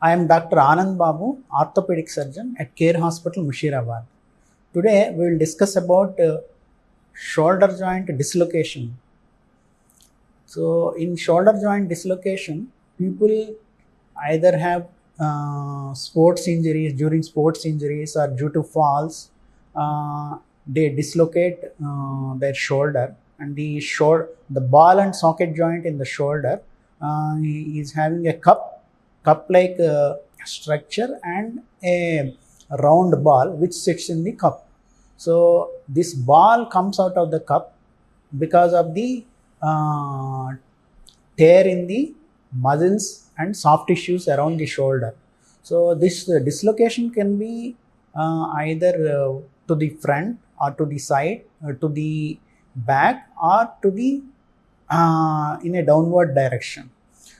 I am Dr. Anand Babu, orthopedic surgeon at Care Hospital, Mushirabad. Today we will discuss about shoulder joint dislocation. So, in shoulder joint dislocation, people either have sports injuries or due to falls, they dislocate their shoulder, and the ball and socket joint in the shoulder is having a cup like structure and a round ball which sits in the cup. So this ball comes out of the cup because of the tear in the muscles and soft tissues around the shoulder. So this dislocation can be either to the front or to the side, to the back, or to the in a downward direction.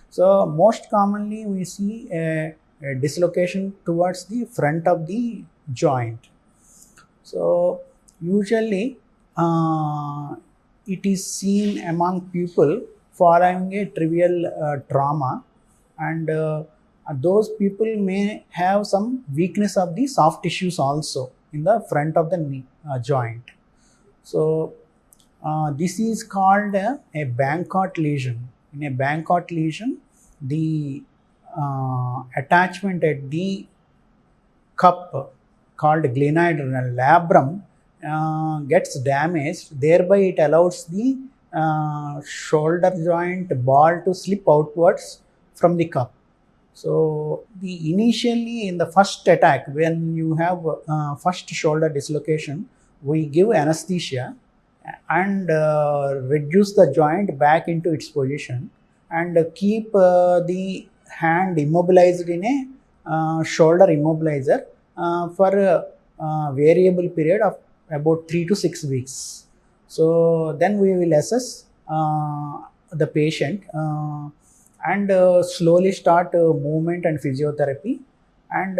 So most commonly we see a dislocation towards the front of the joint. So usually it is seen among people following a trivial trauma, and those people may have some weakness of the soft tissues also in the front of the knee joint. So this is called a Bankart lesion. In a Bankart lesion, the attachment at the cup called glenoid labrum gets damaged. Thereby it allows the shoulder joint ball to slip outwards from the cup. So initially in the first attack, when you have first shoulder dislocation, we give anesthesia and reduce the joint back into its position, and keep the hand immobilized in a shoulder immobilizer for a variable period of about 3 to 6 weeks. So then we will assess the patient and slowly start movement and physiotherapy, and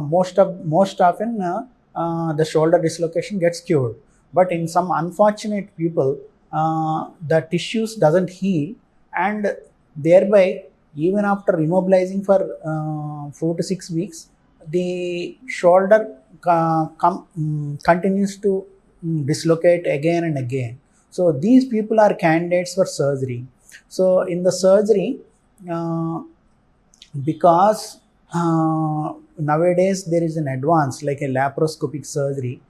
most often the shoulder dislocation gets cured. But in some unfortunate people, the tissues doesn't heal, and thereby even after immobilizing for 4 to 6 weeks, the shoulder continues to dislocate again and again. So these people are candidates for surgery. So in the surgery, because nowadays there is an advance like a laparoscopic surgery.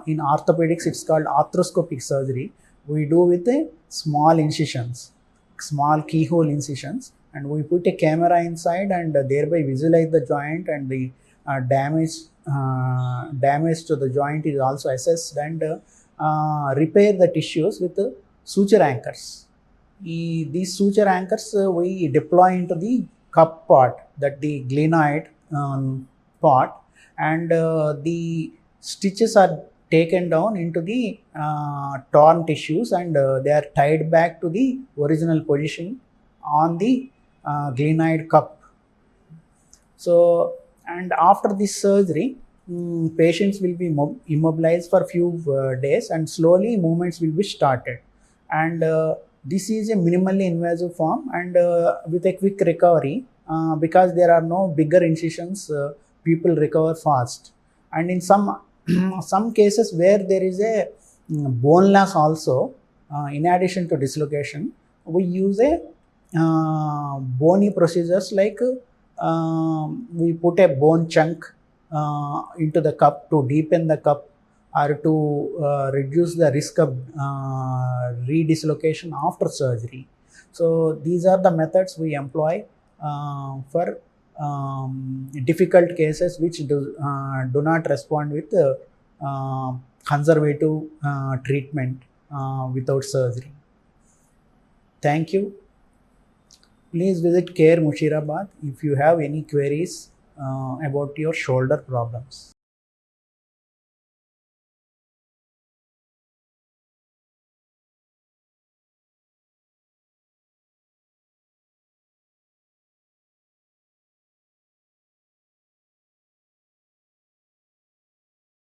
In orthopedics it's called arthroscopic surgery. We do with a small incisions, small keyhole incisions, and we put a camera inside and thereby visualize the joint, and the damage to the joint is also assessed, and repair the tissues with suture anchors. These suture anchors we deploy into the cup part, that the glenoid part, and the stitches are taken down into the torn tissues, and they are tied back to the original position on the glenoid cup. So, and after this surgery, patients will be immobilized for few days, and slowly movements will be started, and this is a minimally invasive form, and with a quick recovery, because there are no bigger incisions, people recover fast. And in some cases where there is a bone loss also, in addition to dislocation, we use a bony procedures like we put a bone chunk into the cup to deepen the cup, or to reduce the risk of redislocation after surgery. So these are the methods we employ for difficult cases which do not respond with conservative treatment without surgery. Thank you. Please visit Care Mushirabad if you have any queries about your shoulder problems.